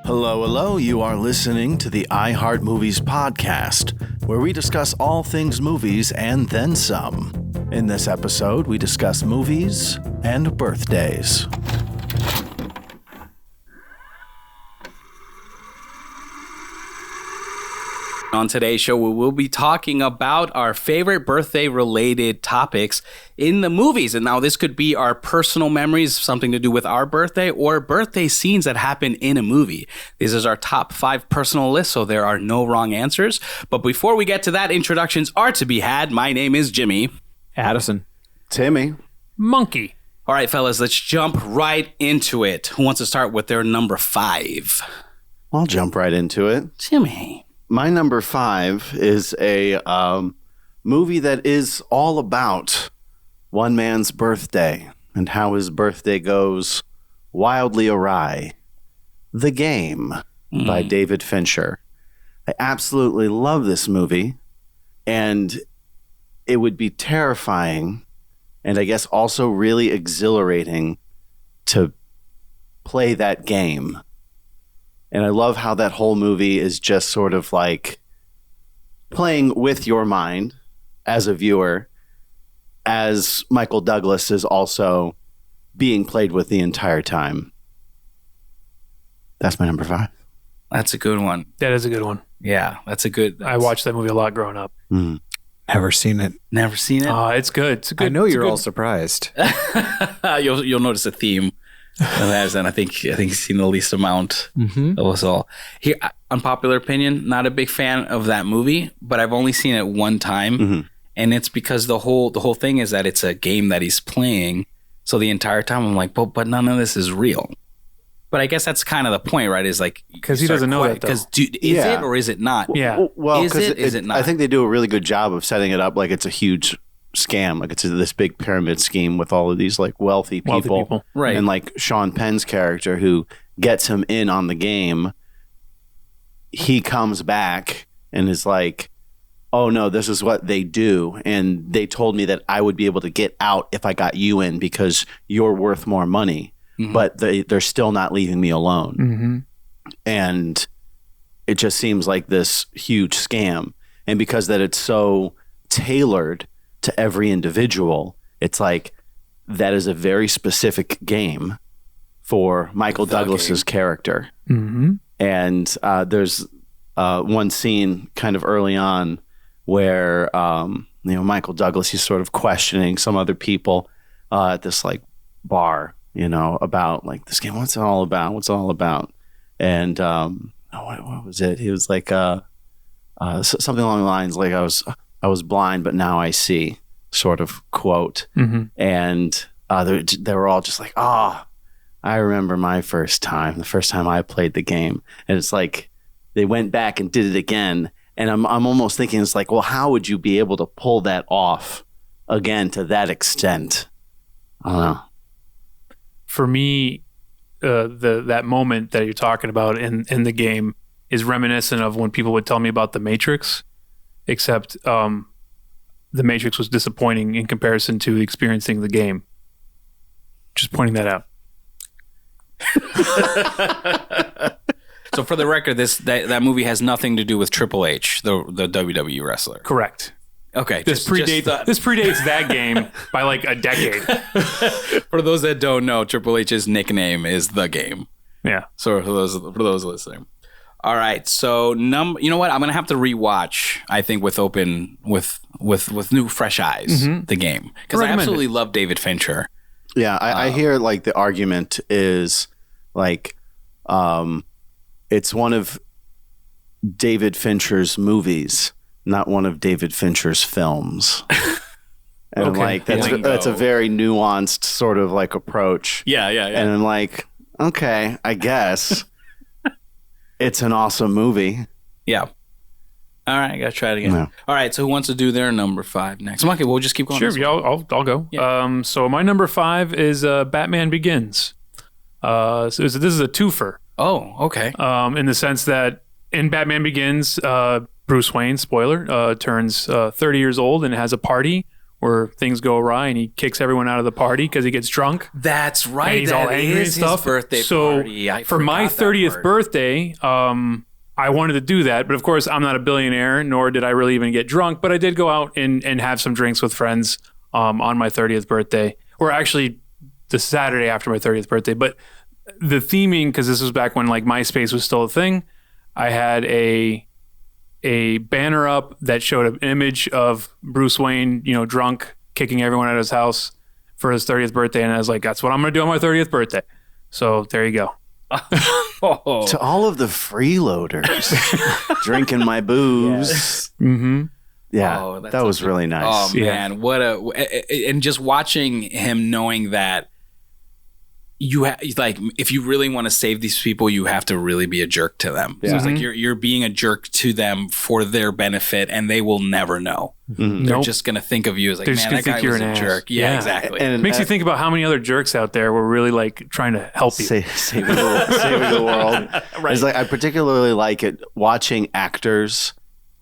Hello, hello. You are listening to the iHeart Movies podcast, where we discuss all things movies and then some. In this episode, we discuss movies and birthdays. On today's show, we will be talking about our favorite birthday-related topics in the movies. And now this could be our personal memories, something to do with our birthday, or birthday scenes that happen in a movie. This is our top 5 personal list, so there are no wrong answers. But before we get to that, introductions are to be had. My name is Jimmy. Addison. Timmy. Monkey. All right, fellas, let's jump right into it. Who wants to start with their number 5? I'll jump right into it. Jimmy. My number 5 is a movie that is all about one man's birthday and how his birthday goes wildly awry. The Game by David Fincher. I absolutely love this movie, and it would be terrifying and I guess also really exhilarating to play that game. And I love how that whole movie is just sort of like playing with your mind as a viewer, as Michael Douglas is also being played with the entire time. That's my number 5. That's a good one. That is a good one. Yeah, that's a good... I watched that movie a lot growing up. Never seen it. Never seen it? It's good. It's a good. I know you're all surprised. You'll notice a theme. And I think he's seen the least amount of us all. Here, unpopular opinion, not a big fan of that movie, but I've only seen it one time, and it's because the whole thing is that it's a game that he's playing. So the entire time I'm like, but none of this is real. But I guess that's kind of the point, right? Is like because he doesn't know that. Because is it or is it not? Yeah. Well, is it not? I think they do a really good job of setting it up like it's a huge scam, like it's this big pyramid scheme with all of these like wealthy people. Right? And like Sean Penn's character who gets him in on the game, he comes back and is like, oh no, this is what they do, and they told me that I would be able to get out if I got you in because you're worth more money, but they're still not leaving me alone. And it just seems like this huge scam, and because that it's so tailored to every individual, it's like that is a very specific game for Michael Douglas's character. And there's one scene kind of early on where Michael Douglas, he's sort of questioning some other people at this like bar, about like this game. What's it all about? And what was it? He was like something along the lines like I was blind, but now I see, sort of quote. And they were all just like, I remember my first time, the first time I played the game. And it's like they went back and did it again. And I'm almost thinking, it's like, well, how would you be able to pull that off again to that extent? I don't know. For me, that moment that you're talking about in the game is reminiscent of when people would tell me about The Matrix, except The Matrix was disappointing in comparison to experiencing the game. Just pointing that out. So for the record, that movie has nothing to do with Triple H, the WWE wrestler. Correct. Okay. This predates that game by like a decade. For those that don't know, Triple H's nickname is The Game. Yeah. So for those listening. All right. So you know what? I'm gonna have to rewatch. I think with new fresh eyes, The Game, because I absolutely love David Fincher. Yeah, I hear like the argument is like, it's one of David Fincher's movies, not one of David Fincher's films. And Okay. like that's a very nuanced sort of like approach. Yeah. And I'm like, okay, I guess it's an awesome movie. Yeah. All right, I gotta try it again. Yeah. All right, so who wants to do their number 5 next? Okay, we'll just keep going. Sure, yeah, I'll go. Yeah. So my number 5 is Batman Begins. So this is a twofer. Oh, okay. In the sense that in Batman Begins, Bruce Wayne, spoiler, turns 30 years old and has a party where things go awry and he kicks everyone out of the party because he gets drunk. That's right. And he's all angry and stuff. His birthday party. So for my 30th birthday, I wanted to do that. But of course, I'm not a billionaire, nor did I really even get drunk. But I did go out and have some drinks with friends on my 30th birthday, or actually the Saturday after my 30th birthday. But the theming, because this was back when like MySpace was still a thing, I had a banner up that showed an image of Bruce Wayne, drunk, kicking everyone out of his house for his 30th birthday. And I was like, that's what I'm going to do on my 30th birthday. So there you go. To all of the freeloaders drinking my booze. Yes. Mm-hmm. Yeah, that was really nice. Oh, man. And just watching him knowing that if you really want to save these people, you have to really be a jerk to them. Yeah. So it's like you're being a jerk to them for their benefit, and they will never know. Mm-hmm. They're just going to think of you as like, man, that guy was a jerk. Yeah, exactly. And it makes you think about how many other jerks out there were really like trying to help you. Saving the world. Right. It's like, I particularly like it watching actors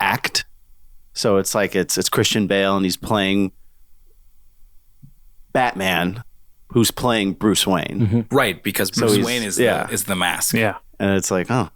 act. So it's like it's Christian Bale, and he's playing Batman, who's playing Bruce Wayne. Mm-hmm. Right, because Bruce Wayne is the mask. Yeah. And it's like, oh,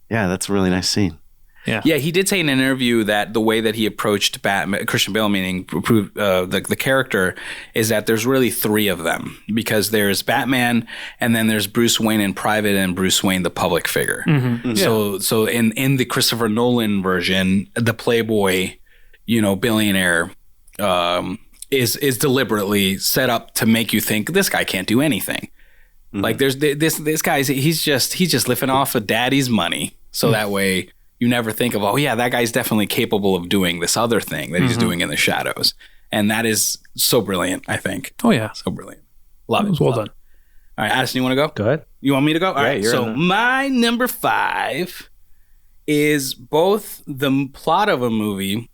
yeah, that's a really nice scene. Yeah. Yeah, he did say in an interview that the way that he approached Batman, Christian Bale, meaning the character, is that there's really three of them, because there's Batman, and then there's Bruce Wayne in private, and Bruce Wayne, the public figure. Mm-hmm. Mm-hmm. So in the Christopher Nolan version, the playboy, billionaire, is deliberately set up to make you think this guy can't do anything. Mm-hmm. Like there's this guy's he's just living off of daddy's money, so that way you never think of, oh yeah, that guy's definitely capable of doing this other thing that he's doing in the shadows, and that is so brilliant. I think. Oh yeah, so brilliant. Love it. Well done. All right, Addison, you want to go? Go ahead. You want me to go? All right. So my number 5 is both the plot of a movie,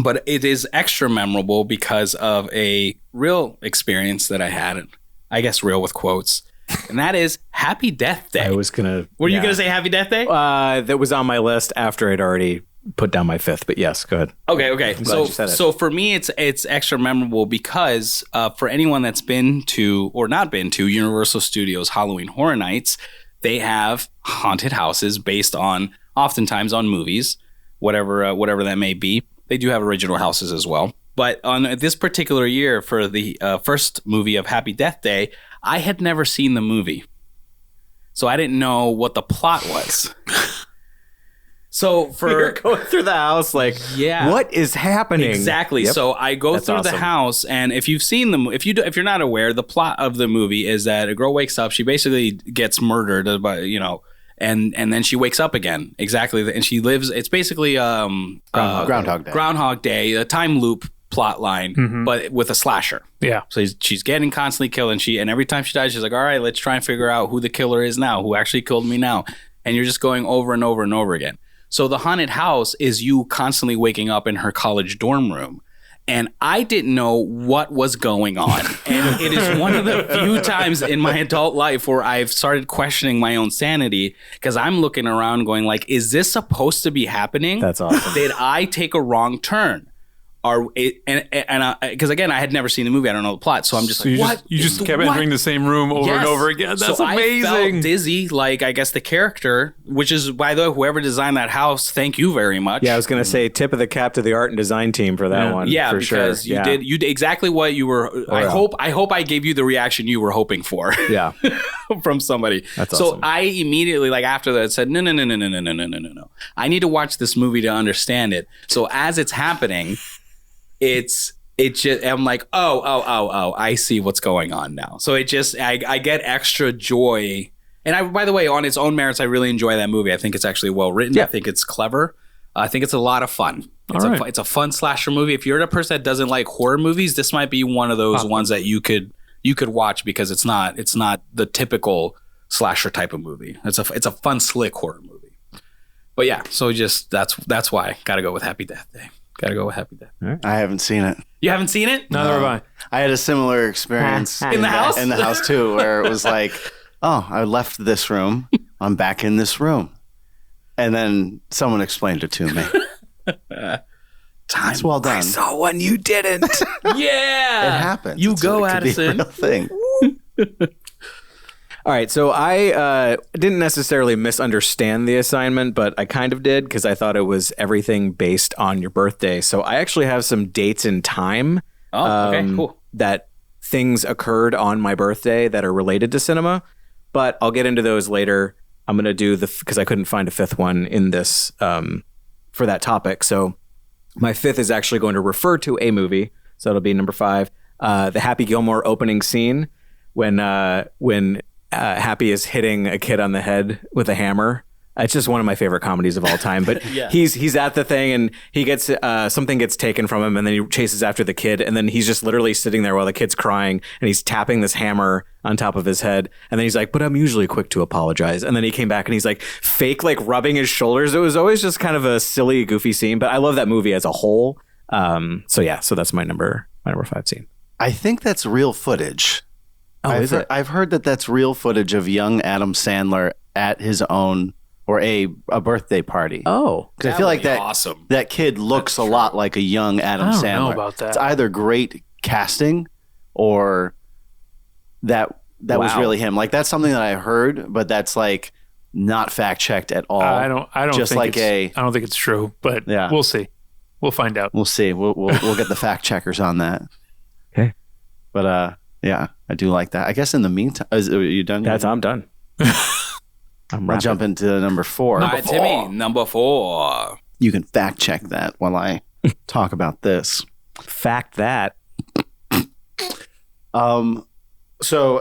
but it is extra memorable because of a real experience that I had. I guess real with quotes. And that is Happy Death Day. I was going to... Were you going to say Happy Death Day? That was on my list after I'd already put down my 5th, but yes, go ahead. Okay. So for me, it's extra memorable because for anyone that's been to or not been to Universal Studios Halloween Horror Nights, they have haunted houses based on, oftentimes on movies, whatever that may be. They do have original houses as well. But on this particular year, for the first movie of Happy Death Day, I had never seen the movie. So I didn't know what the plot was. So you're going through the house like, what is happening? Exactly. Yep. So I go through the house, and if you've seen if you're not aware, the plot of the movie is that a girl wakes up, she basically gets murdered by, and then she wakes up again. Exactly. And she lives, it's basically Groundhog Day, a time loop plot line, but with a slasher. Yeah. So she's getting constantly killed, and every time she dies, she's like, all right, let's try and figure out who the killer is now, who actually killed me now. And you're just going over and over and over again. So the haunted house is you constantly waking up in her college dorm room. And I didn't know what was going on. And it is one of the few times in my adult life where I've started questioning my own sanity, because I'm looking around going like, is this supposed to be happening? That's awesome. Did I take a wrong turn? Because again, I had never seen the movie. I don't know the plot, so I'm just like, what? You just kept entering the same room over and over again. That's amazing. I felt dizzy, like I guess the character, which is, by the way, whoever designed that house, thank you very much. Yeah, I was going to say tip of the cap to the art and design team for that one. Yeah, for because sure. you did exactly what you were. I hope I gave you the reaction you were hoping for. Yeah, from somebody. That's so awesome. I immediately, like after that, said no. I need to watch this movie to understand it. So as it's happening. It's just, I'm like, oh, I see what's going on now. So it just, I get extra joy. And by the way, on its own merits, I really enjoy that movie. I think it's actually well written. Yeah. I think it's clever. I think it's a lot of fun. It's a fun slasher movie. If you're a person that doesn't like horror movies, this might be one of those ones that you could watch, because it's not the typical slasher type of movie. It's a fun, slick horror movie. But yeah, so just that's why. Got to go with Happy Death Day. Got to go with Happy Death. Right. I haven't seen it. You haven't seen it? Neither have I. I had a similar experience in the house? In the house too, where it was like, oh, I left this room. I'm back in this room. And then someone explained it to me. time. It's well done. I saw one you didn't. Yeah. It happens. You It go, could be a Addison. real thing. All right, so I didn't necessarily misunderstand the assignment, but I kind of did because I thought it was everything based on your birthday. So I actually have some dates in time. Oh, okay, cool. That things occurred on my birthday that are related to cinema, but I'll get into those later. I'm going to do because I couldn't find a fifth one in this for that topic. So my fifth is actually going to refer to a movie. So it'll be number 5, the Happy Gilmore opening scene when Happy is hitting a kid on the head with a hammer. It's just one of my favorite comedies of all time. But Yeah. he's at the thing and he gets something gets taken from him, and then he chases after the kid, and then he's just literally sitting there while the kid's crying, and he's tapping this hammer on top of his head, and then he's like, "But I'm usually quick to apologize." And then he came back and he's like fake like rubbing his shoulders. It was always just kind of a silly, goofy scene, but I love that movie as a whole. So that's my number 5 scene. I think that's real footage. Is it? I've heard that that's real footage of young Adam Sandler at his own or a birthday party. Oh, Because I feel like that awesome. that kid looks a lot like a young Adam I don't Sandler. know about that. It's either great casting or that was Wow. really him. Like that's something that I heard, but that's like not fact checked at all. I don't Just think like I don't think it's true, but Yeah. we'll see. We'll find out. We'll see. We'll get the fact checkers on that. Okay. But yeah, I do like that. I guess in the meantime, are you done? I'm done. I'll jump into number 4. All right, Timmy, number 4. You can fact check that while I talk about this. Fact that. So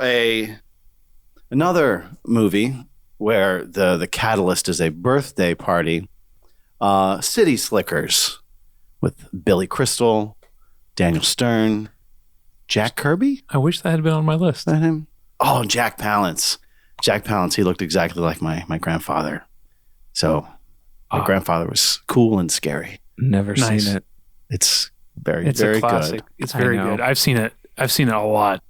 another movie where the catalyst is a birthday party, City Slickers with Billy Crystal, Daniel Stern, Jack Kirby. I wish that had been on my list. Is that him? Oh, Jack Palance. Jack Palance. He looked exactly like my grandfather. So my grandfather was cool and scary. Never Nice. seen it. It's very It's very a classic. good. It's very I know. good. I've seen it a lot.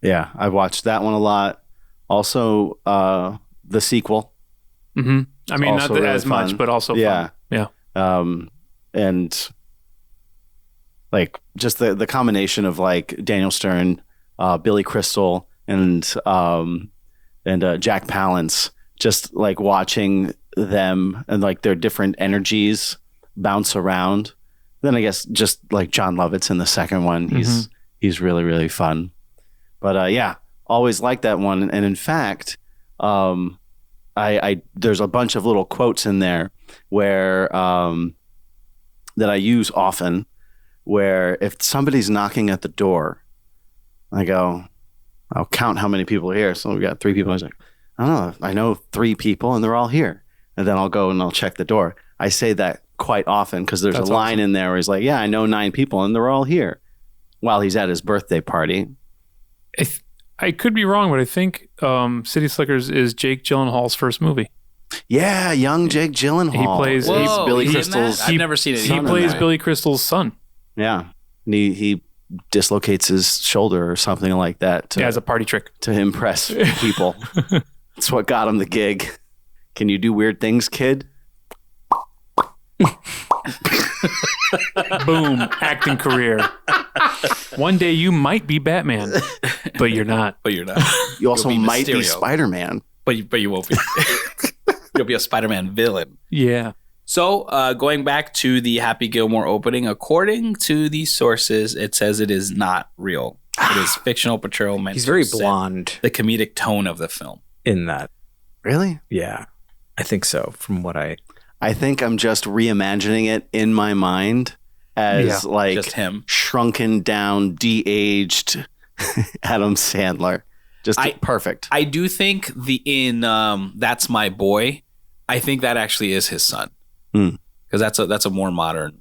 Yeah, I watched that one a lot. Also, the sequel. Mm-hmm. I mean, not also that really as much, fun. but also Yeah. fun. Yeah. And like just the combination of like Daniel Stern, Billy Crystal, and Jack Palance, just like watching them and like their different energies bounce around. Then I guess just like John Lovitz in the second one, he's really really fun. But yeah, always liked that one. And in fact, I there's a bunch of little quotes in there where that I use often. Where if somebody's knocking at the door, I go, I'll count how many people are here. So we got 3 people. I was like, I don't know. I know 3 people and they're all here. And then I'll go and I'll check the door. I say that quite often because there's That's a line awesome. in there where he's like, yeah, I know 9 people and they're all here while he's at his birthday party. I could be wrong, but I think City Slickers is Jake Gyllenhaal's first movie. Yeah, young Jake Gyllenhaal. He plays- He's Whoa, Billy he's in that? Crystal's. I've never seen it. He son in plays that. Billy Crystal's son. Yeah. And he dislocates his shoulder or something like that As a party trick. to impress people. That's what got him the gig. Can you do weird things, kid? Boom, acting career. One day you might be Batman, but you're not. But you're not. You also You'll be might be Mysterio. Spider-Man. But you won't be. You'll be a Spider-Man villain. Yeah. So, going back to the Happy Gilmore opening, according to these sources, it says it is not real. It is fictional portrayal meant He's to very set blonde the comedic tone of the film. in that. Really? Yeah, I think so. From what I I think I'm just reimagining it in my mind as like Just him. shrunken down, de-aged Adam Sandler. Just perfect. I do think in That's My Boy, I think that actually is his son. Hmm. Because that's a more modern.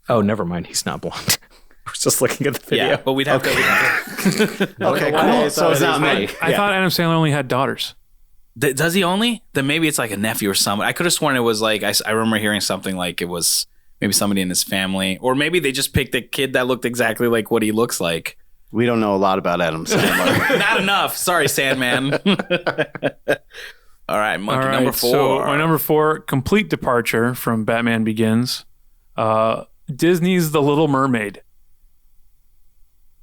oh, never mind. He's not blonde. We're just looking at the video. Yeah, but we'd have to. Okay, why I cool. So thought it's it not was me. I thought Adam Sandler only had daughters. Does he only? Then maybe it's like a nephew or someone. I could have sworn it was like I remember hearing something like it was maybe somebody in his family, or maybe they just picked a kid that looked exactly like what he looks like. We don't know a lot about Adam Sandler. Not enough. Sorry, Sandman. All right, monkey All right, number 4. So my number 4, complete departure from Batman Begins. Disney's The Little Mermaid.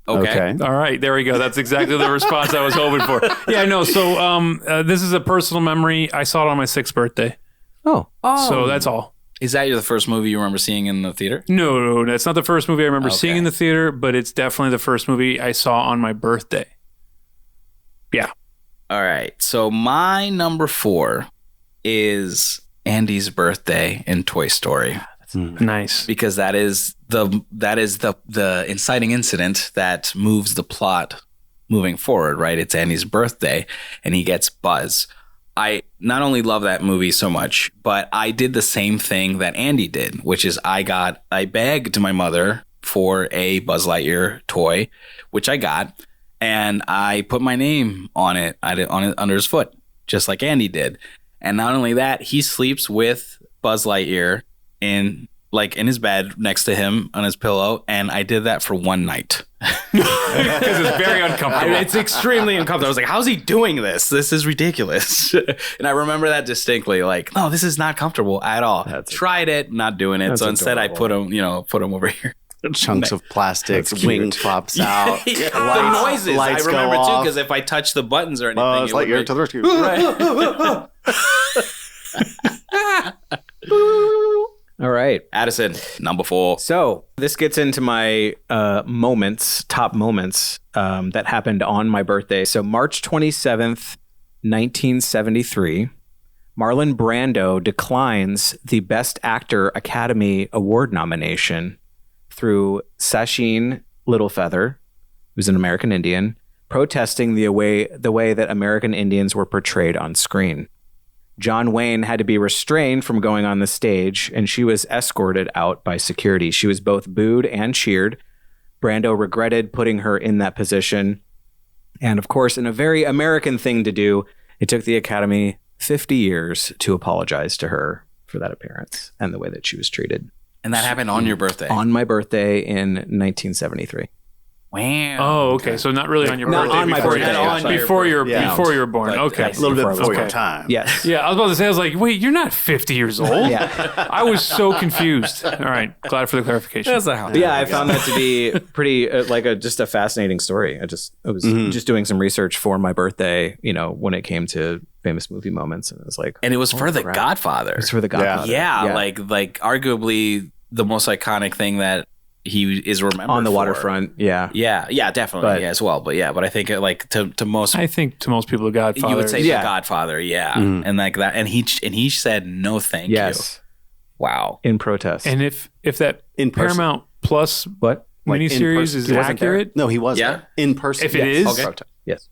Okay. All right, there we go. That's exactly the response I was hoping for. Yeah, no. So, this is a personal memory. I saw it on my 6th birthday. Oh. So that's all. Is that the first movie you remember seeing in the theater? No, that's not the first movie I remember seeing in the theater, but it's definitely the first movie I saw on my birthday. Yeah. All right. So my number 4 is Andy's birthday in Toy Story. Nice. Because that is the inciting incident that moves the plot moving forward, right? It's Andy's birthday and he gets Buzz. I not only love that movie so much, but I did the same thing that Andy did, which is I begged my mother for a Buzz Lightyear toy, which I got, and I put my name on it, under his foot, just like Andy did. And not only that, he sleeps with Buzz Lightyear in his bed next to him on his pillow, and I did that for one night. Because it's very uncomfortable. It's extremely uncomfortable. I was like, how's he doing this? This is ridiculous. And I remember that distinctly, no, this is not comfortable at all. Tried it, not doing it. So instead I put him over here. Chunks of plastic, wing flops out. The noises. I remember too, because if I touch the buttons or anything, it's like you're to the rescue. All right. Addison, number 4. So this gets into my top moments that happened on my birthday. So March 27th, 1973, Marlon Brando declines the Best Actor Academy Award nomination through Sachin Littlefeather, who's an American Indian, protesting the way that American Indians were portrayed on screen. John Wayne had to be restrained from going on the stage, and she was escorted out by security. She was both booed and cheered. Brando regretted putting her in that position. And of course, in a very American thing to do, it took the Academy 50 years to apologize to her for that appearance and the way that she was treated. And that happened on your birthday? On my birthday in 1973. Wow. Oh, okay. So not really on your birthday. Not on my birthday. Before you were born. Okay. A little bit before your time. Yes. Yeah, I was about to say, I was like, wait, you're not 50 years old? Yeah. I was so confused. All right. Glad for the clarification. That's not how. Yeah, I found that to be pretty just a fascinating story. I was just doing some research for my birthday, when it came to famous movie moments, and it was like, and it was for The Godfather. It's for The Godfather. Yeah. Like arguably the most iconic thing that he is remembered on the for. waterfront. Yeah, definitely, as well. But I think to most, I think to most people, The Godfather. You would say The Godfather, and like that, and he said no, thank you. Wow, in protest. And if that in Paramount Plus miniseries is accurate, no, he wasn't in person. If it is, okay. Yes.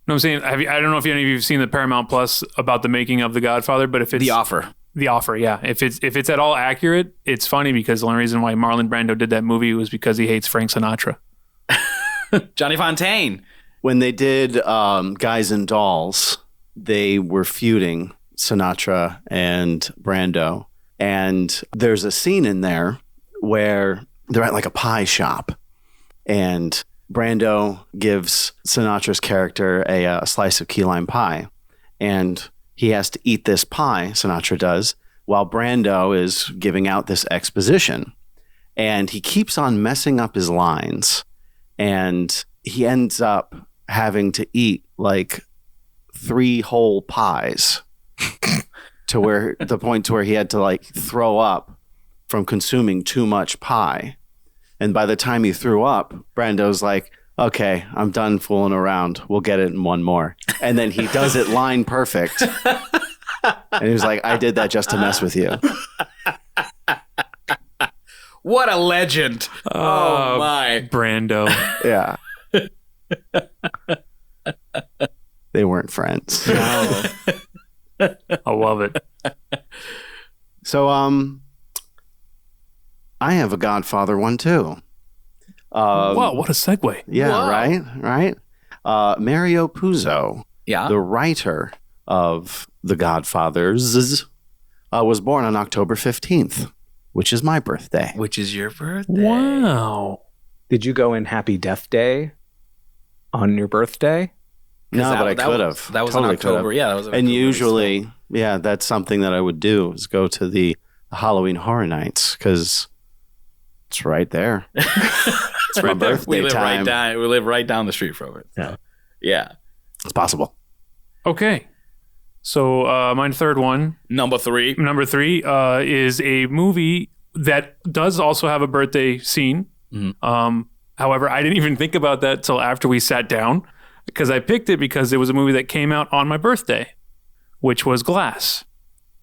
No, I'm saying, I don't know if any of you have seen the Paramount Plus about the making of The Godfather, but if it's The Offer, yeah. If it's at all accurate, it's funny because the only reason why Marlon Brando did that movie was because he hates Frank Sinatra. Johnny Fontaine. When they did Guys and Dolls, they were feuding, Sinatra and Brando. And there's a scene in there where they're at like a pie shop, and Brando gives Sinatra's character a slice of key lime pie, and he has to eat this pie, Sinatra does, while Brando is giving out this exposition. And he keeps on messing up his lines. And he ends up having to eat like 3 whole pies to where the point to where he had to like throw up from consuming too much pie. And by the time he threw up, Brando's like, okay, I'm done fooling around. We'll get it in one more. And then he does it line perfect. And he was like, I did that just to mess with you. What a legend. Oh, my. Brando. Yeah. They weren't friends. No. I love it. So, I have a Godfather one too. Wow, what a segue. Yeah, Whoa. right. Mario Puzo, the writer of The Godfathers, was born on October 15th, which is my birthday. Which is your birthday. Wow. Did you go in Happy Death Day on your birthday? No, but I could have. That was in October. Yeah, that was in And October. usually, that's something that I would do, is go to the Halloween Horror Nights, because It's right there. It's my birthday time. We live right down the street from it. So, yeah. It's possible. Okay. So my third one, Number three is a movie that does also have a birthday scene. Mm-hmm. However, I didn't even think about that till after we sat down, because I picked it because it was a movie that came out on my birthday, which was Glass.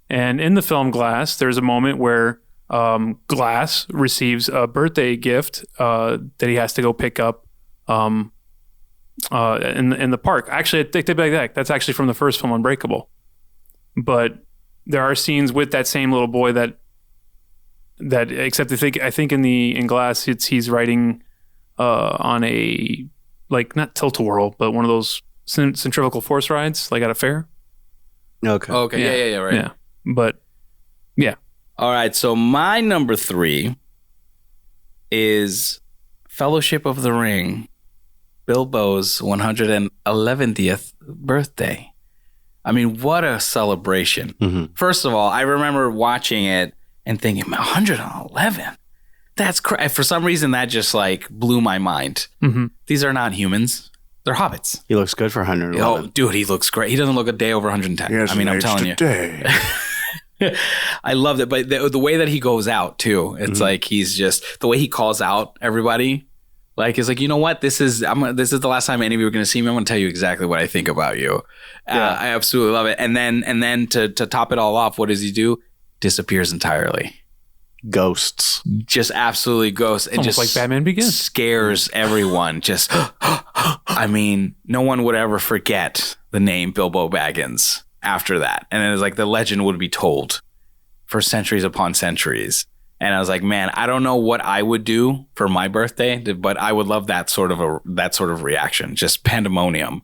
And in the film Glass, there's a moment where Glass receives a birthday gift that he has to go pick up in the park. Actually, I take it back. That's actually from the first film, Unbreakable. But there are scenes with that same little boy that except I think in Glass he's riding on a, like, not tilt-a-whirl, but one of those centrifugal force rides, like at a fair. Okay. Yeah. Right. Yeah. But yeah. All right. So my number 3 is Fellowship of the Ring, Bilbo's 111th birthday. I mean, what a celebration. Mm-hmm. First of all, I remember watching it and thinking, 111? That's crazy. For some reason, that just like blew my mind. Mm-hmm. These are not humans. They're hobbits. He looks good for 111. Oh, dude, he looks great. He doesn't look a day over 110. I mean, I'm telling you. I loved it. But the way that he goes out, too, it's like he's just, the way he calls out everybody, like, it's like, you know what? This is the last time any of you are going to see me. I'm going to tell you exactly what I think about you. Yeah. I absolutely love it. And then to top it all off, what does he do? Disappears entirely. Ghosts. Just absolutely ghosts. It Almost just like Batman Begins. Scares everyone. Just, I mean, no one would ever forget the name Bilbo Baggins after that. And it was like the legend would be told for centuries upon centuries. And I was like, man, I don't know what I would do for my birthday, but I would love that sort of reaction. Just pandemonium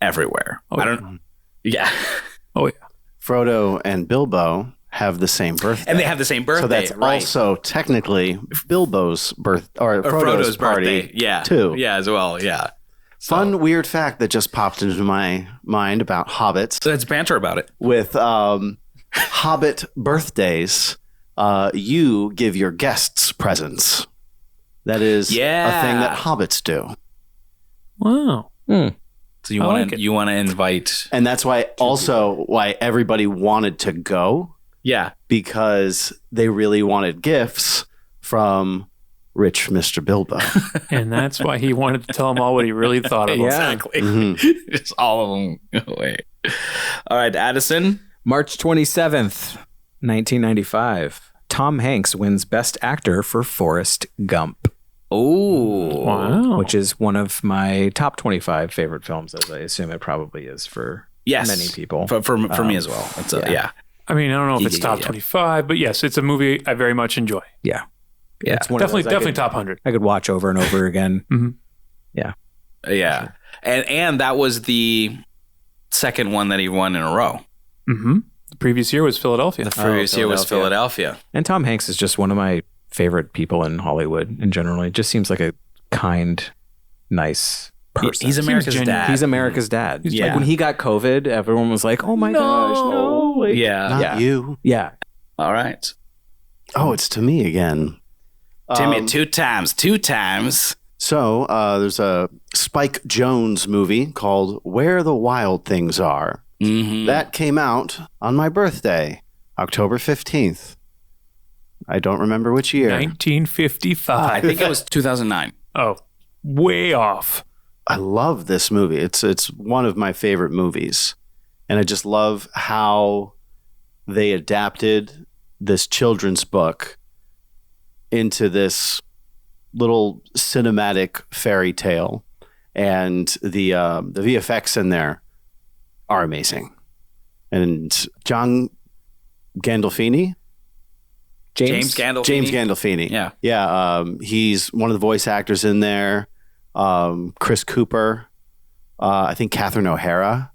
everywhere. Oh, I don't. Yeah. Oh yeah. Frodo and Bilbo have the same birthday. And they have the same birthday. So that's right. also technically Bilbo's or Frodo's party. birthday. Yeah. Too. Yeah, as well. Yeah. Fun, weird fact that just popped into my mind about hobbits. So let's banter about it. With hobbit birthdays, you give your guests presents. That is a thing that hobbits do. Wow. So you want to invite, and that's why everybody wanted to go. Yeah, because they really wanted gifts from rich Mr. Bilbo. And that's why he wanted to tell them all what he really thought of them. Exactly. Mm-hmm. Just all of them. Wait. All right, Addison. March 27th, 1995. Tom Hanks wins Best Actor for Forrest Gump. Oh, wow. Which is one of my top 25 favorite films, as I assume it probably is for many people. For me as well. It's yeah. I mean, I don't know if it's top 25, but yes, it's a movie I very much enjoy. Yeah. It's one definitely top 100. I could watch over and over again. Mm-hmm. Yeah. Yeah. And that was the second one that he won in a row. Mm-hmm. The previous year was Philadelphia. The previous year was Philadelphia. And Tom Hanks is just one of my favorite people in Hollywood in general. He just seems like a kind, nice person. He's America's dad. He's America's dad. Yeah. Like when he got COVID, everyone was like, oh my gosh, no. Yeah. Not you. Yeah. All right. Oh, it's to me again. Timmy, two times. So there's a Spike Jonze movie called Where the Wild Things Are. Mm-hmm. That came out on my birthday, October 15th. I don't remember which year. 1955. I think it was 2009. Oh, way off. I love this movie. It's one of my favorite movies. And I just love how they adapted this children's book into this little cinematic fairy tale. And the VFX in there are amazing. And John Gandolfini? James Gandolfini. James Gandolfini. Yeah. Yeah. He's one of the voice actors in there. Chris Cooper. I think Catherine O'Hara.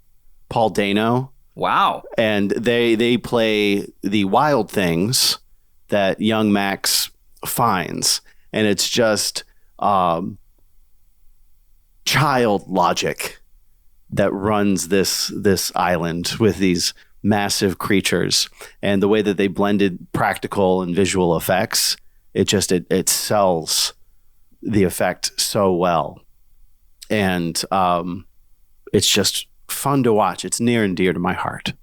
Paul Dano. Wow. And they play the wild things that young Max finds. And it's just child logic that runs this island with these massive creatures, and the way that they blended practical and visual effects it sells the effect so well. And it's just fun to watch. It's near and dear to my heart.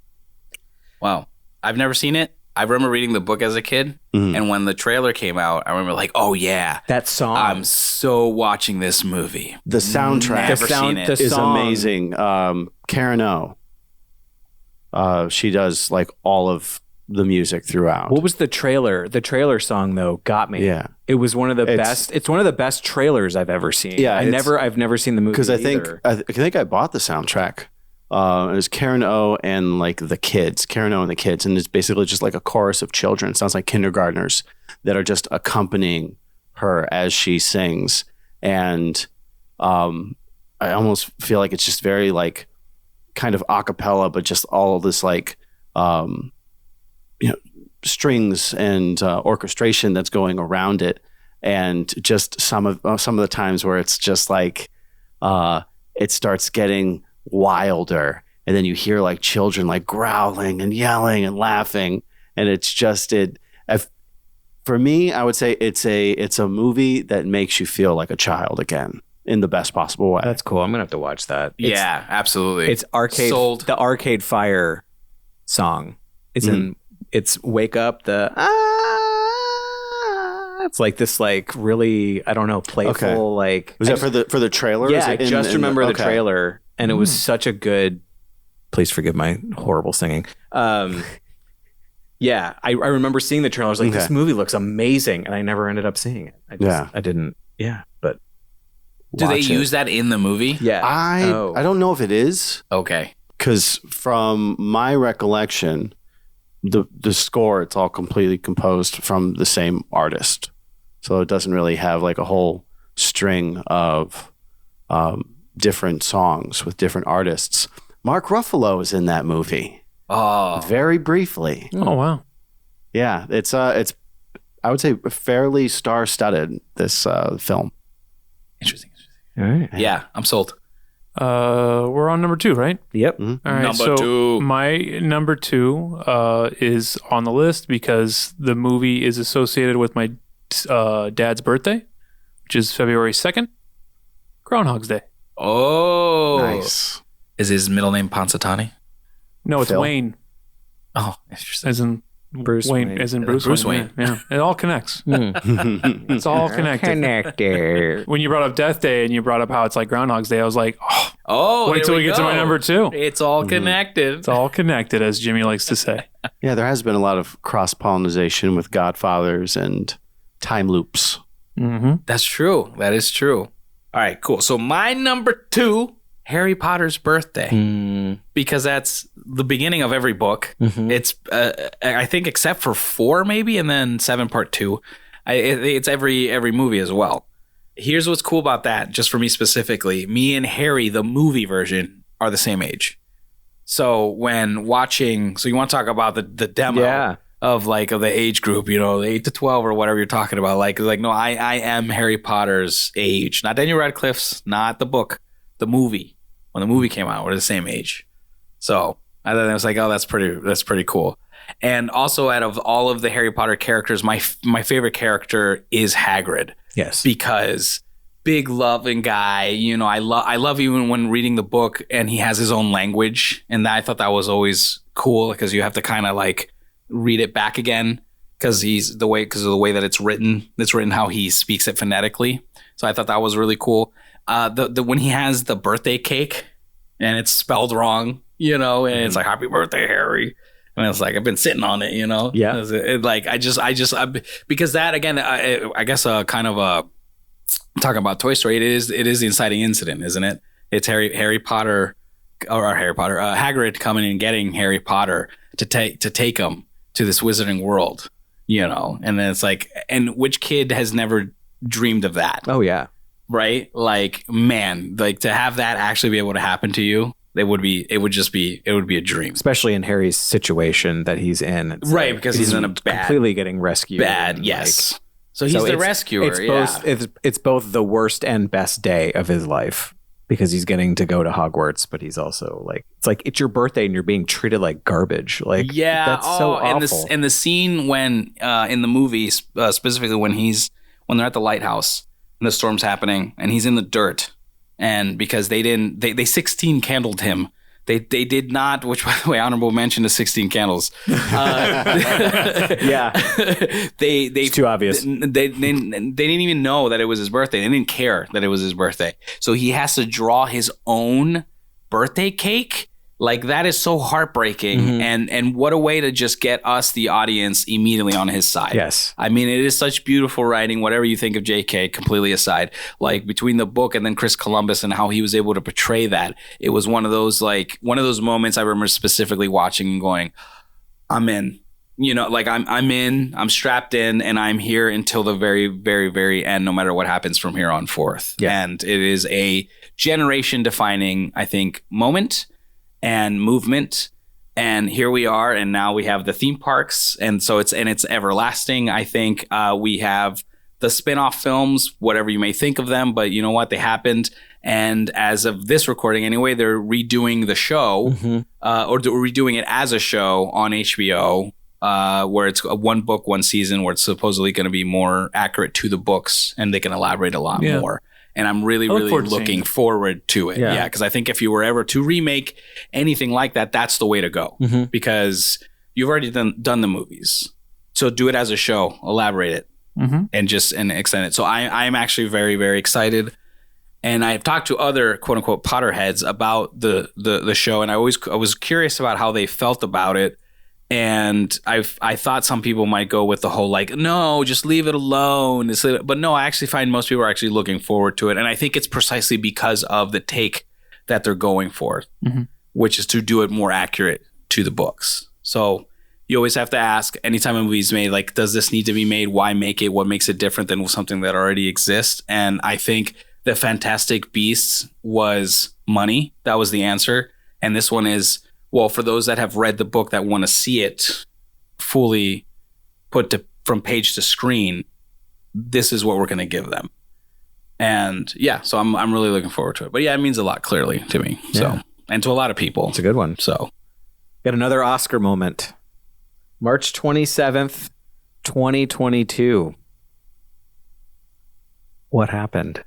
Wow. I've never seen it. I remember reading the book as a kid, and when the trailer came out, I remember like, oh yeah, that song. I'm so watching this movie. The soundtrack is amazing. Karen O. She does like all of the music throughout. What was the trailer? The trailer song though got me. Yeah, it was one of the best. It's one of the best trailers I've ever seen. Yeah, I've never seen the movie because I think I bought the soundtrack. It was Karen O and like the kids, Karen O and the kids, and it's basically just like a chorus of children. It sounds like kindergartners that are just accompanying her as she sings, and I almost feel like it's just very like kind of a cappella, but just all of this like strings and orchestration that's going around it, and just some of the times where it's just like it starts getting wilder, and then you hear like children like growling and yelling and laughing, and it's just for me, I would say it's a movie that makes you feel like a child again in the best possible way. That's cool. I'm gonna have to watch that. Yeah, absolutely. It's the Arcade Fire song. It's it's Wake Up, it's like this like really, I don't know, playful like. Was that for the trailer? Yeah, I just remember the trailer, and it was such a good. Please forgive my horrible singing. Yeah, I remember seeing the trailer. I was like, this movie looks amazing, and I never ended up seeing it. I didn't. Yeah, but do they use that in the movie? Yeah, I don't know if it is. Okay, because from my recollection, the score, it's all completely composed from the same artist. So it doesn't really have like a whole string of different songs with different artists. Mark Ruffalo is in that movie. Oh, very briefly. Oh, wow. Yeah, it's I would say fairly star-studded, this film. Interesting. All right. Yeah, I'm sold. We're on number 2, right? Yep. Mm-hmm. All right. Number 2. My number 2 is on the list because the movie is associated with my dad's birthday, which is February 2nd, Groundhog's Day. Oh, nice. Is his middle name Ponsatani? No, it's Phil. Wayne. Oh, interesting. As in Bruce Wayne. As in Bruce Wayne. Yeah, it all connects. It's all connected. When you brought up Death Day and you brought up how it's like Groundhog's Day, I was like, wait till we get to my number 2. It's all connected. It's all connected, as Jimmy likes to say. Yeah, there has been a lot of cross-pollination with Godfathers and time loops. Mm-hmm. That's true. That is true. All right, cool. So my number 2, Harry Potter's birthday, because that's the beginning of every book. It's I think except for 4 maybe, and then 7 part 2. It's every movie as well. Here's what's cool about that, just for me specifically. Me and Harry, the movie version, are the same age. So when watching, so you want to talk about the demo of the age group, the 8 to 12 or whatever you're talking about. No, I am Harry Potter's age, not Daniel Radcliffe's, not the book. The movie, when the movie came out, we're the same age. So I thought it was like, oh, that's pretty cool. And also, out of all of the Harry Potter characters, my favorite character is Hagrid. Yes, because big loving guy. I love even when reading the book and he has his own language, and I thought that was always cool because you have to kind of like read it back again because of the way that it's written. It's written how he speaks it phonetically. So I thought that was really cool. When he has the birthday cake and it's spelled wrong, and it's like "Happy Birthday, Harry," and it's like I've been sitting on it, Yeah. Because that again, I guess kind of talking about Toy Story. It is the inciting incident, isn't it? It's Harry Potter, Hagrid coming and getting Harry Potter to take him to this wizarding world, and then it's like, and which kid has never dreamed of that? Oh yeah. Right? Like, man, like to have that actually be able to happen to you, it would be a dream. Especially in Harry's situation that he's in. It's right, because he's in a completely getting rescued. Bad, yes. So he's the rescuer. It's both the worst and best day of his life because he's getting to go to Hogwarts, but he's also like, it's your birthday and you're being treated like garbage. Like, that's so awful. And the scene when in the movie, specifically when they're at the lighthouse and the storm's happening and he's in the dirt, and because they 16 candled him. They did not, which by the way, honorable mention to 16 Candles. Yeah, it's too obvious. They didn't even know that it was his birthday. They didn't care that it was his birthday. So he has to draw his own birthday cake. Like, that is so heartbreaking. And what a way to just get us, the audience, immediately on his side. Yes. I mean, it is such beautiful writing, whatever you think of JK, completely aside. Like, between the book and then Chris Columbus and how he was able to portray that, it was one of those moments I remember specifically watching and going, I'm in. You know, like, I'm in, I'm strapped in, and I'm here until the very, very, very end, no matter what happens from here on forth. Yeah. And it is a generation-defining, I think, moment and movement, and here we are, and now we have the theme parks, and so it's everlasting. I think we have the spin-off films, whatever you may think of them, but you know what, they happened, and as of this recording anyway, they're redoing the show, or redoing it as a show on HBO, where it's a one book, one season, where it's supposedly going to be more accurate to the books, and they can elaborate a lot more. And I'm really looking forward to it. Yeah, because I think if you were ever to remake anything like that, that's the way to go. Because you've already done the movies. So do it as a show, elaborate it, and extend it. So I'm actually very, very excited. And I've talked to other quote unquote Potterheads about the show, and I was curious about how they felt about it. And I thought some people might go with the whole like, no, just leave it alone. But no, I actually find most people are actually looking forward to it. And I think it's precisely because of the take that they're going for, which is to do it more accurate to the books. So you always have to ask, anytime a movie's made, like, does this need to be made? Why make it? What makes it different than something that already exists? And I think the Fantastic Beasts was money. That was the answer. And this one is, well, for those that have read the book that want to see it fully from page to screen, this is what we're going to give them. And yeah, so I'm really looking forward to it. But yeah, it means a lot, clearly, to me. Yeah. So, and to a lot of people. It's a good one. So, got another Oscar moment. March 27th, 2022. What happened?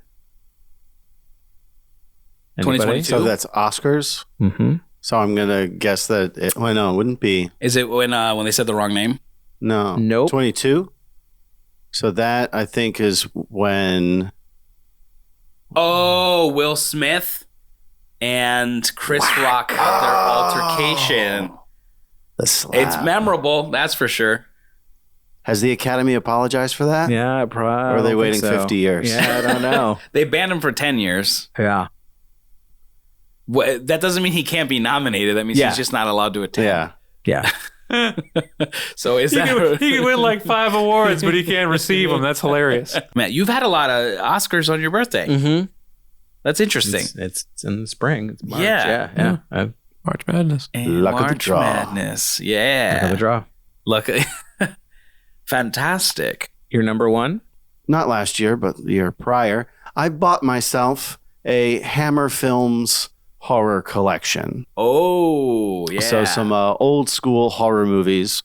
2022? So that's Oscars? Mm-hmm. So I'm going to guess that it wouldn't be. Is it when they said the wrong name? No. Nope. 22? So that, I think, is when... Oh, Will Smith and Chris Rock had their altercation. The slap. It's memorable, that's for sure. Has the Academy apologized for that? Yeah, probably. Or are they waiting 50 years? Yeah, I don't know. They banned him for 10 years. Yeah. That doesn't mean he can't be nominated. That means he's just not allowed to attend. Yeah. So is he can win like 5 awards, but he can't receive them. That's hilarious. Matt, you've had a lot of Oscars on your birthday. Mm-hmm. That's interesting. It's in the spring. It's March. Yeah. March Madness. And Luck of the March draw. Madness. Yeah. Luck of the draw. Luck. Fantastic. Your number one? Not last year, but the year prior. I bought myself a Hammer Films horror collection. Oh, yeah. So some old school horror movies.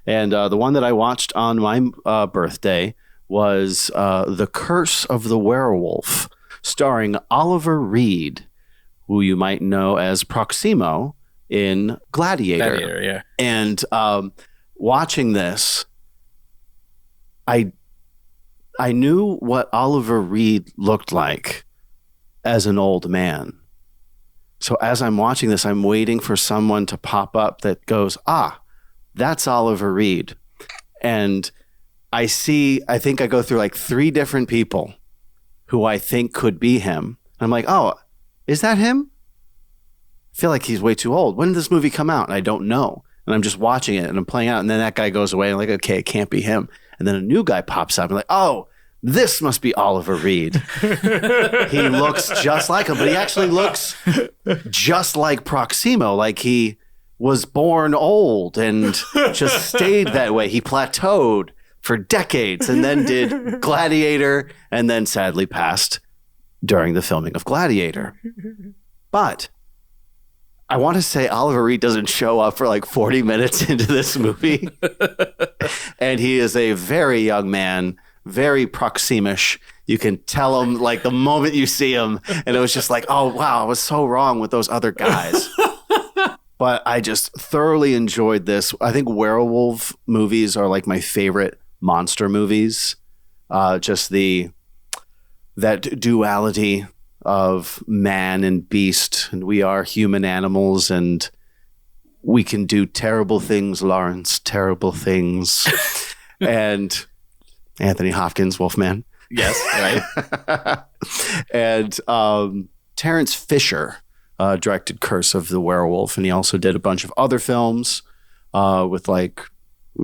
And the one that I watched on my birthday was The Curse of the Werewolf, starring Oliver Reed, who you might know as Proximo in Gladiator. Gladiator, yeah. And watching this, I knew what Oliver Reed looked like as an old man. So as I'm watching this, I'm waiting for someone to pop up that goes, that's Oliver Reed. And I think I go through like 3 different people who I think could be him. I'm like, oh, is that him? I feel like he's way too old. When did this movie come out? And I don't know. And I'm just watching it and I'm playing out. And then that guy goes away. And I'm like, okay, it can't be him. And then a new guy pops up. I'm like, oh, this must be Oliver Reed. He looks just like him, but he actually looks just like Proximo. Like he was born old and just stayed that way. He plateaued for decades and then did Gladiator and then sadly passed during the filming of Gladiator. But I want to say Oliver Reed doesn't show up for like 40 minutes into this movie. And he is a very young man, very proximish. You can tell him like the moment you see him. And it was just like, oh, wow, I was so wrong with those other guys. But I just thoroughly enjoyed this. I think werewolf movies are like my favorite monster movies. Just that duality of man and beast, and we are human animals, and we can do terrible things, Lawrence, terrible things. And Anthony Hopkins, Wolfman. Yes, right. And Terrence Fisher directed Curse of the Werewolf, and he also did a bunch of other films with like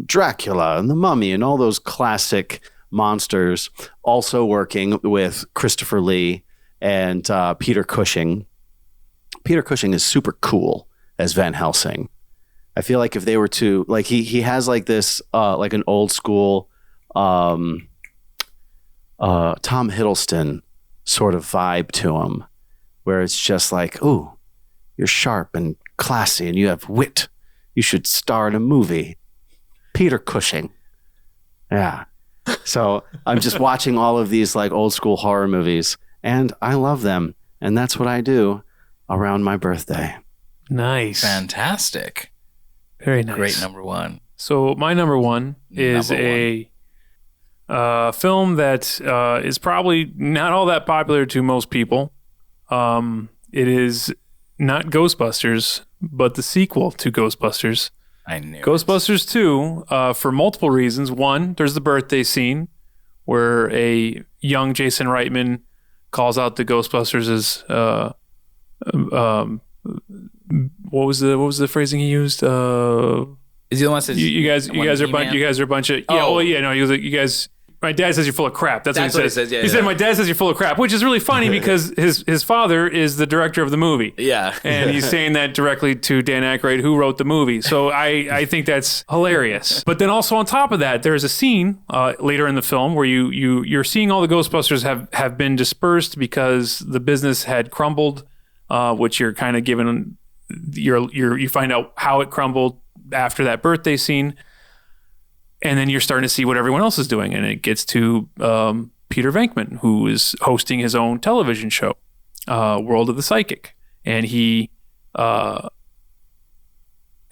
Dracula and The Mummy and all those classic monsters, also working with Christopher Lee and Peter Cushing. Peter Cushing is super cool as Van Helsing. I feel like if they were to, like, he has like this, like an old school Tom Hiddleston sort of vibe to him, where it's just like, ooh, you're sharp and classy and you have wit. You should star in a movie. Peter Cushing. Yeah. So I'm just watching all of these like old school horror movies, and I love them. And that's what I do around my birthday. Nice. Fantastic. Very nice. Great number one. So my number one is a film that is probably not all that popular to most people. It is not Ghostbusters, but the sequel to Ghostbusters. I knew Ghostbusters 2, for multiple reasons. One, there's the birthday scene where a young Jason Reitman calls out the Ghostbusters as what was the phrasing he used? Is he the one that says you guys are a bunch of he was like, you guys. My dad says you're full of crap. That's what he says. He said, my dad says you're full of crap, which is really funny because his father is the director of the movie. Yeah. And he's saying that directly to Dan Aykroyd, who wrote the movie. So I think that's hilarious. But then also on top of that, there's a scene later in the film where you're seeing all the Ghostbusters have been dispersed because the business had crumbled, which you're kind of given, you find out how it crumbled after that birthday scene. And then you're starting to see what everyone else is doing. And it gets to Peter Venkman, who is hosting his own television show, World of the Psychic. And he's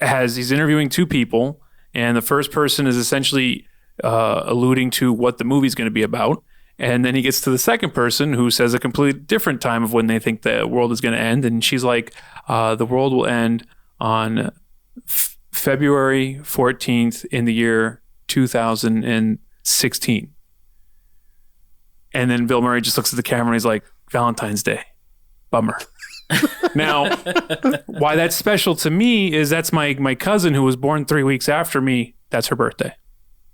interviewing two people. And the first person is essentially alluding to what the movie's going to be about. And then he gets to the second person who says a completely different time of when they think the world is going to end. And she's like, the world will end on February 14th in the year 2016. And then Bill Murray just looks at the camera and he's like, Valentine's Day. Bummer. Now, why that's special to me is that's my cousin who was born 3 weeks after me. That's her birthday.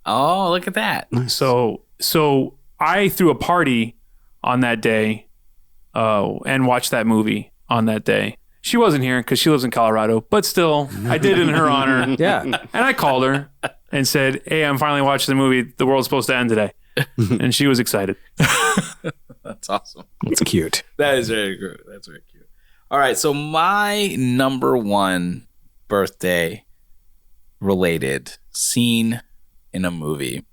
Oh, look at that. So I threw a party on that day and watched that movie on that day. She wasn't here because she lives in Colorado, but still, I did it in her honor. Yeah. And I called her and said, hey, I'm finally watching the movie. The world's supposed to end today. And she was excited. That's awesome. It's cute. That is very good. That's very cute. All right. So my number one birthday related scene in a movie.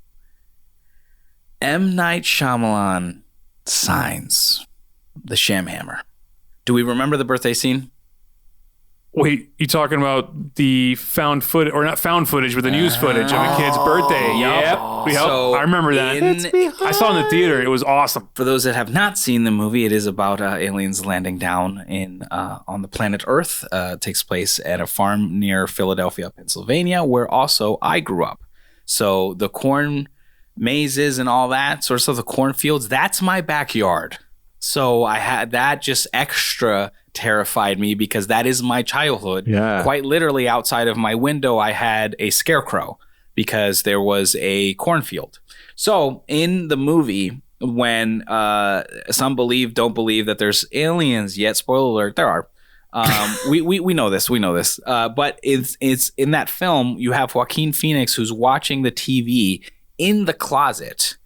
M. Night Shyamalan Signs, The Sham Hammer. Do we remember the birthday scene? Wait, you talking about the found footage, or not found footage, but the news footage of a kid's birthday? Yep. So I remember that. I saw it in the theater. It was awesome. For those that have not seen the movie, it is about aliens landing down on the planet Earth. It takes place at a farm near Philadelphia, Pennsylvania, where also I grew up. So the corn mazes and all that sort of stuff, the cornfields, that's my backyard. So I had that just extra terrified me because that is my childhood. Yeah. Quite literally outside of my window, I had a scarecrow because there was a cornfield. So in the movie, when some don't believe that there's aliens yet, spoiler alert, there are. We know this. But it's in that film, you have Joaquin Phoenix who's watching the TV in the closet.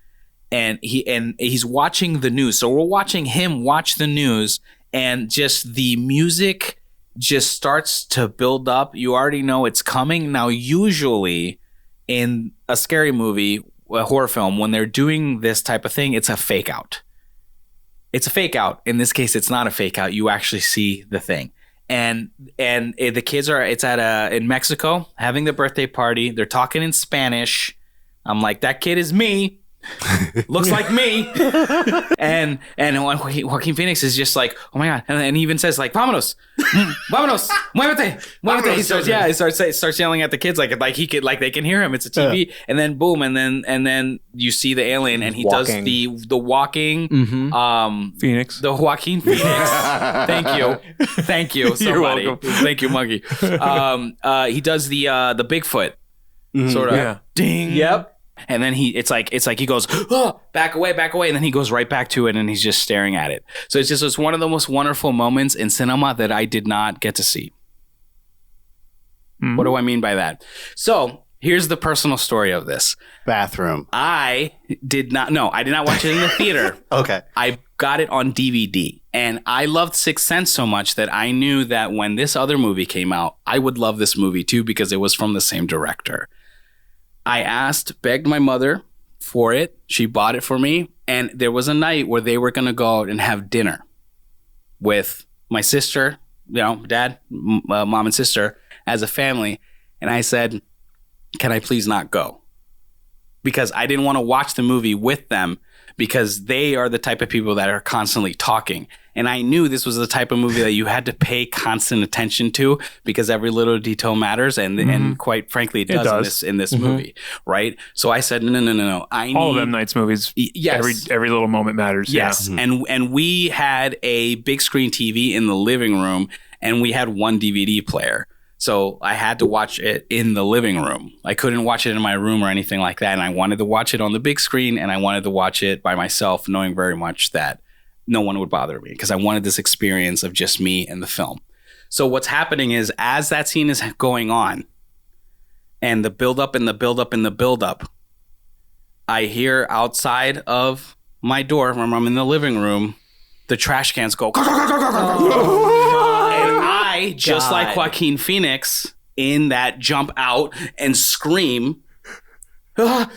and he's watching the news. So we're watching him watch the news, and just the music just starts to build up. You already know it's coming. Now, usually in a scary movie, a horror film, when they're doing this type of thing, it's a fake out. It's a fake out. In this case, it's not a fake out. You actually see the thing. And the kids are, it's at in Mexico having the birthday party. They're talking in Spanish. I'm like, that kid is me. Looks like me. and Joaquin Phoenix is just like, oh my God. And he even says like, vámonos, vámonos, muévete, muévete. He starts yelling at the kids like he could, like they can hear him. It's a TV. And then boom. And then you see the alien and he does the walking, Phoenix, the Joaquin Phoenix. Thank you. Somebody. You're welcome. Thank you, monkey. He does the Bigfoot sort of ding. Yep. And then it's like he goes, oh, back away, and then he goes right back to it, and he's just staring at it. So it's one of the most wonderful moments in cinema that I did not get to see. What do I mean by that? So here's the personal story of this. Bathroom. I did not watch it in the theater. Okay. I got it on DVD, and I loved Sixth Sense so much that I knew that when this other movie came out, I would love this movie too because it was from the same director. I begged my mother for it. She bought it for me. And there was a night where they were going to go out and have dinner with my sister, dad, mom and sister as a family. And I said, can I please not go? Because I didn't want to watch the movie with them because they are the type of people that are constantly talking. And I knew this was the type of movie that you had to pay constant attention to because every little detail matters. And quite frankly, it does. In this movie, right? So I said, no. All of M. Night's movies, yes. Every little moment matters. Yes. Yeah. And we had a big screen TV in the living room and we had one DVD player. So I had to watch it in the living room. I couldn't watch it in my room or anything like that. And I wanted to watch it on the big screen and I wanted to watch it by myself, knowing very much that no one would bother me because I wanted this experience of just me and the film. So what's happening is as that scene is going on and the buildup and the buildup and the buildup, I hear outside of my door when I'm in the living room, the trash cans go. I, just like Joaquin Phoenix, in that jump out and scream. And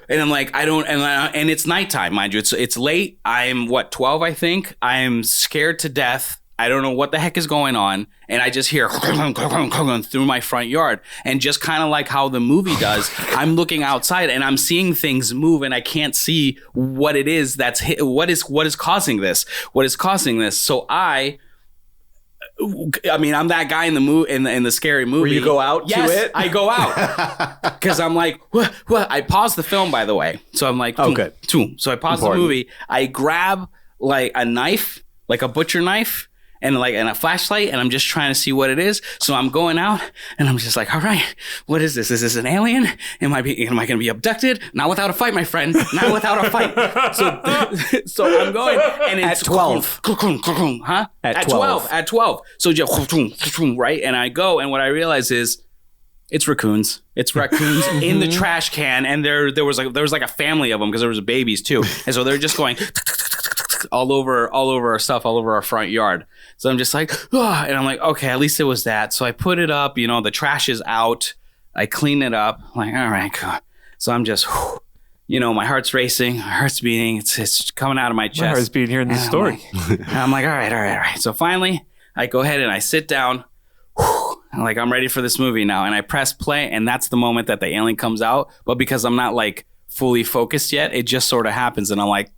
I'm like, and it's nighttime, mind you. It's late. I'm 12, I think. I'm scared to death. I don't know what the heck is going on. And I just hear through my front yard. And just kind of like how the movie does, I'm looking outside and I'm seeing things move and I can't see what it is what is causing this. What is causing this? So I'm that guy in the in the scary movie. Where you go out to it? Yes, I go out. Because I'm like, what? I paused the film, by the way. So I'm like, good. So I paused the movie. I grab like a knife, like a butcher knife, and a flashlight, and I'm just trying to see what it is. So I'm going out, and I'm just like, all right, what is this? Is this an alien? Am I going to be abducted? Not without a fight, my friend. Not without a fight. So I'm going, and it's at 12. Huh? At 12. At 12. So just right, and I go, and what I realize is it's raccoons. It's raccoons in the trash can, and there was like a family of them because there was babies too, and so they're just going all over our stuff, all over our front yard. So I'm just like, oh, and I'm like, okay, at least it was that. So I put it up, the trash is out. I clean it up. I'm like, all right, cool. So I'm just, my heart's racing, my heart's beating. It's coming out of my chest. My heart's beating here in this story. I'm like, all right. So finally, I go ahead and I sit down. I'm ready for this movie now. And I press play, and that's the moment that the alien comes out. But because I'm not like fully focused yet, it just sort of happens. And I'm like,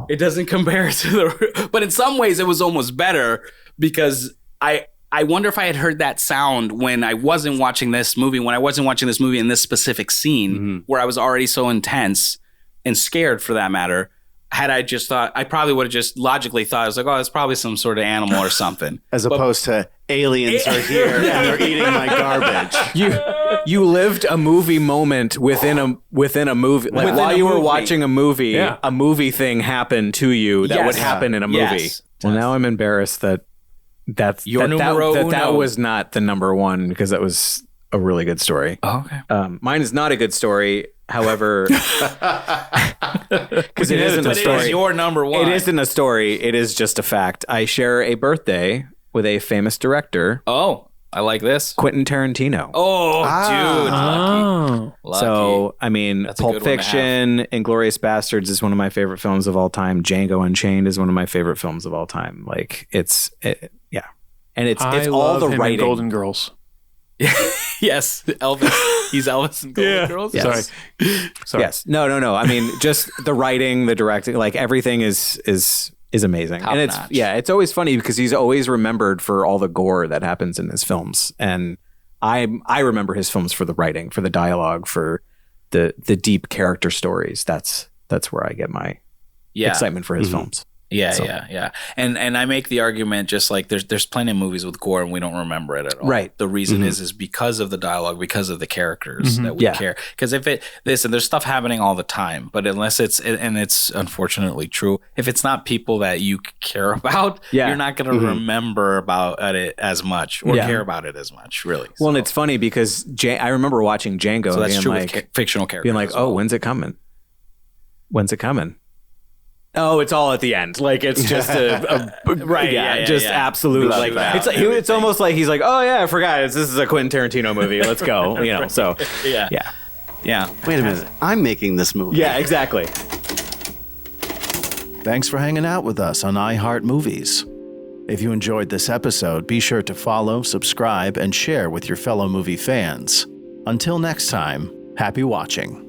it doesn't compare to but in some ways it was almost better because I wonder if I had heard that sound when I wasn't watching this movie in this specific scene where I was already so intense and scared for that matter. Had I just thought, I probably would have just logically thought, I was like, oh, it's probably some sort of animal or something. As opposed to aliens are here and they're eating my garbage. You lived a movie moment within a movie. Like while you were watching a movie, a movie thing happened to you that would happen in a movie. Yes. Well, now I'm embarrassed that was not the number one because that was a really good story. Oh, okay. Mine is not a good story. However, because it isn't a It is story. your number one. It isn't a story. It is just a fact. I share a birthday with a famous director, Oh, I like this. Quentin Tarantino. Oh, dude. Oh. Lucky. So, I mean, That's a Pulp good one to Fiction, Inglourious Bastards is one of my favorite films of all time. Django Unchained is one of my favorite films of all time. Like, yeah. And it's I all love the him in writing. Golden Girls. Yes, Elvis. He's Elvis in Golden Girls. Yes. Sorry. Yes. No. I mean, just the writing, the directing, like everything is amazing. Top and it's notch. it's always funny because he's always remembered for all the gore that happens in his films. And I remember his films for the writing, for the dialogue, for the deep character stories. That's where I get my excitement for his films. Yeah, So- yeah. And I make the argument just like there's plenty of movies with gore and we don't remember it at all. Right. The reason is because of the dialogue, because of the characters that we Yeah. care. Because if there's stuff happening all the time, but unless it's unfortunately true, if it's not people that you care about, Yeah. you're not going to remember about it as much or Yeah. care about it as much, really. Well, and it's funny because I remember watching Django So that's and true being with like, fictional characters. being like, as well. oh, when's it coming? When's it coming? Oh, it's all at the end. Like it's just Right, yeah, just yeah. absolute. Love Like that. it's almost like he's like, oh yeah, I forgot. This is a Quentin Tarantino movie. Let's go. You know. So Yeah. yeah, Yeah. Wait a minute. I'm making this movie. yeah, exactly. Thanks for hanging out with us on iHeart Movies. If you enjoyed this episode, be sure to follow, subscribe, and share with your fellow movie fans. Until next time, happy watching.